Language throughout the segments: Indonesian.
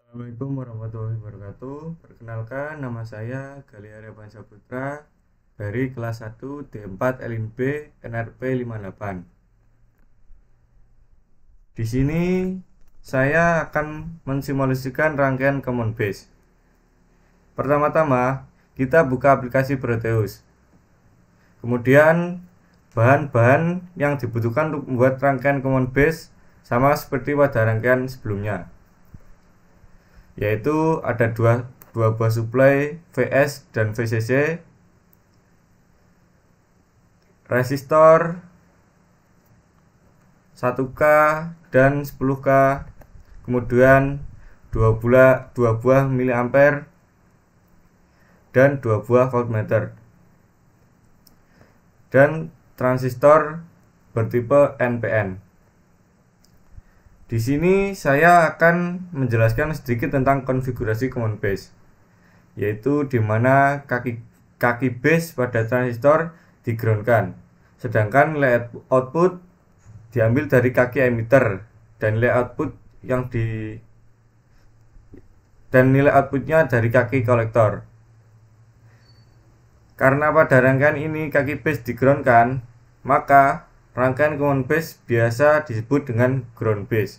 Assalamualaikum warahmatullahi wabarakatuh. Perkenalkan, nama saya Gali Arya Putra dari kelas 1 D4 LINB NRP 58. Di sini saya akan mensimulasikan rangkaian Common Base. Pertama-tama, kita buka aplikasi Proteus. Kemudian, bahan-bahan yang dibutuhkan untuk membuat rangkaian Common Base sama seperti pada rangkaian sebelumnya, yaitu ada dua buah supply VS dan VCC, resistor 1K dan 10K, kemudian dua buah miliampere dan 2 buah voltmeter, dan transistor bertipe NPN. Di sini saya akan menjelaskan sedikit tentang konfigurasi Common Base, yaitu di mana kaki base pada transistor digroundkan, sedangkan nilai output diambil dari kaki emitter dan nilai outputnya dari kaki kolektor. Karena pada rangkaian ini kaki base digroundkan, maka rangkaian Common Base biasa disebut dengan ground base.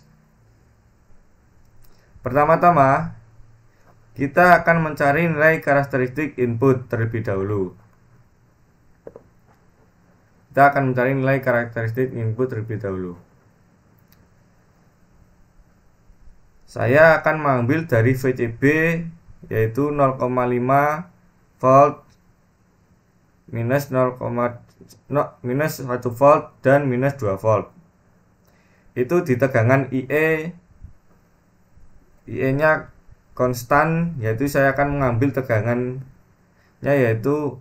Pertama-tama, kita akan mencari nilai karakteristik input terlebih dahulu. Saya akan mengambil dari VCB, yaitu 0,5 volt, minus 1 volt dan minus 2 volt. Itu di tegangan IE nya konstan, yaitu saya akan mengambil tegangannya yaitu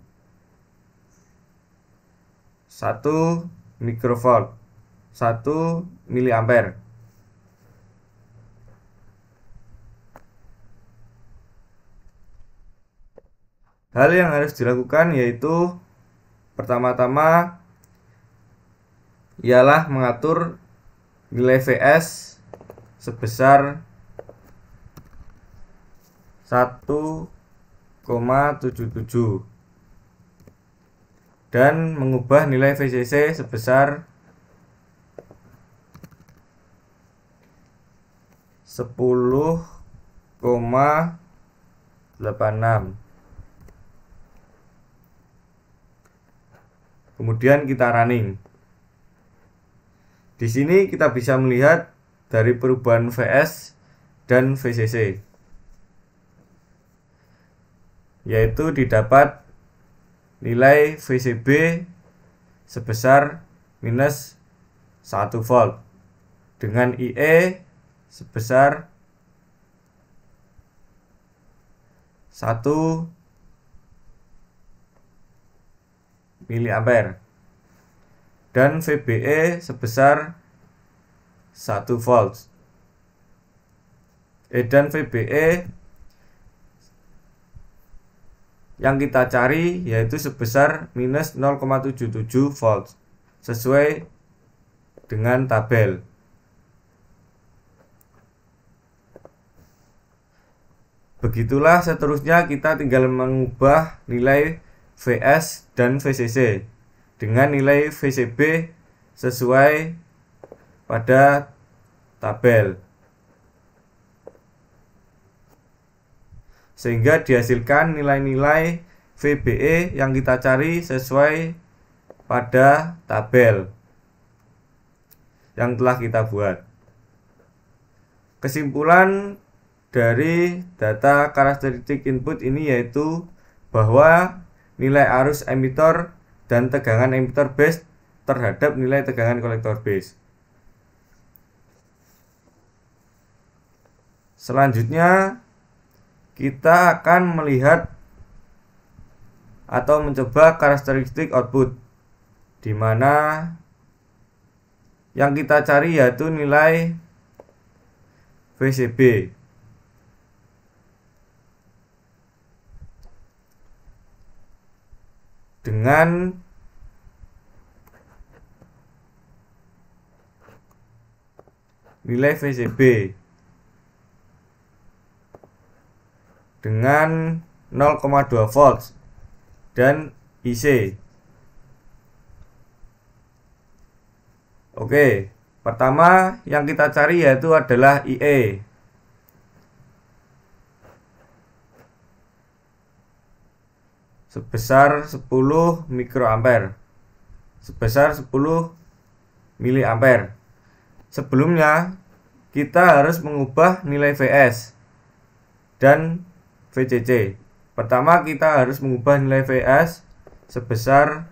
1 mikrovolt, 1 miliampere. Hal yang harus dilakukan yaitu pertama-tama ialah mengatur nilai VS sebesar 1,77 dan mengubah nilai VCC sebesar 10,86. Kemudian kita running. Di sini kita bisa melihat dari perubahan VS dan VCC, yaitu didapat nilai VCB sebesar minus 1 volt dengan IE sebesar 1 miliampere dan VBE sebesar 1 volt. Dan VBE yang kita cari yaitu sebesar minus 0,77 volt sesuai dengan tabel. Begitulah seterusnya, kita tinggal mengubah nilai VS dan VCC dengan nilai VCB sesuai pada tabel, sehingga dihasilkan nilai-nilai VBE yang kita cari sesuai pada tabel yang telah kita buat. Kesimpulan dari data karakteristik input ini yaitu bahwa nilai arus emitter dan tegangan emitter base terhadap nilai tegangan kolektor base. Selanjutnya kita akan melihat atau mencoba karakteristik output, di mana yang kita cari yaitu nilai VCB. Dengan nilai VCB dengan 0,2 volts dan IC. Oke, pertama yang kita cari yaitu adalah IE. Sebesar 10 mikroampere. Sebesar 10 miliampere. Sebelumnya kita harus mengubah nilai Vs dan VCC. Pertama kita harus mengubah nilai Vs sebesar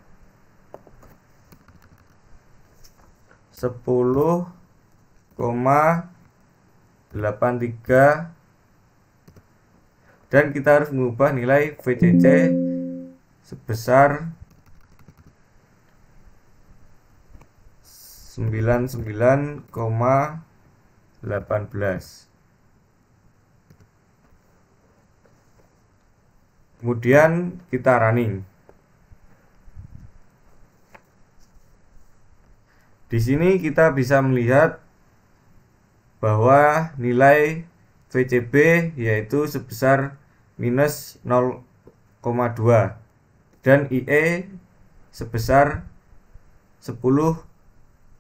10,83 dan kita harus mengubah nilai VCC sebesar 99,18. Kemudian kita running. Di sini kita bisa melihat bahwa nilai VCB yaitu sebesar minus 0,2 dan IE sebesar 10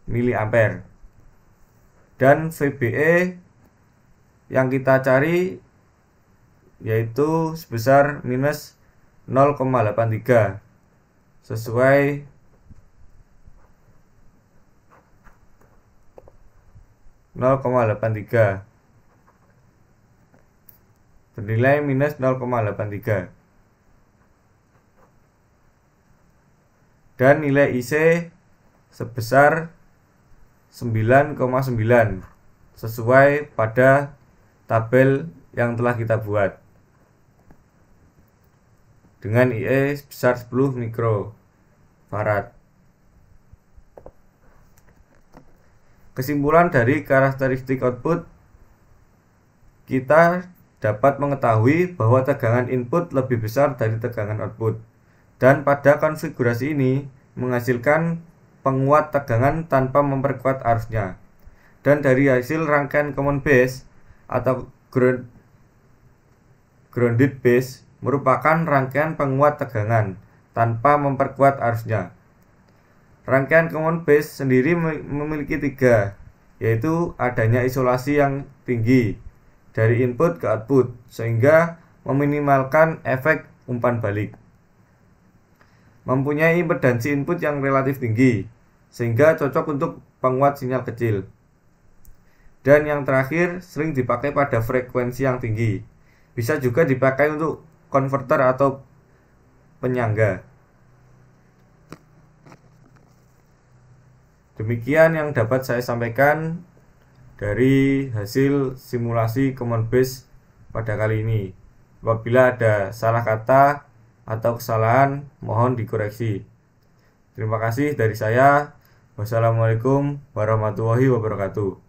miliampere dan VBE yang kita cari yaitu sebesar minus 0,83 sesuai bernilai minus 0,83 dan nilai IC sebesar 9,9 sesuai pada tabel yang telah kita buat dengan IE sebesar 10 mikrofarad. Kesimpulan dari karakteristik output, kita dapat mengetahui bahwa tegangan input lebih besar dari tegangan output, dan pada konfigurasi ini menghasilkan penguat tegangan tanpa memperkuat arusnya. Dan dari hasil rangkaian common base atau grounded base merupakan rangkaian penguat tegangan tanpa memperkuat arusnya. Rangkaian common base sendiri memiliki 3, yaitu adanya isolasi yang tinggi dari input ke output sehingga meminimalkan efek umpan balik, mempunyai impedansi input yang relatif tinggi sehingga cocok untuk penguat sinyal kecil, dan yang terakhir sering dipakai pada frekuensi yang tinggi. Bisa juga dipakai untuk konverter atau penyangga. Demikian yang dapat saya sampaikan dari hasil simulasi common base pada kali ini. Apabila ada salah kata atau kesalahan, mohon dikoreksi. Terima kasih dari saya. Wassalamualaikum warahmatullahi wabarakatuh.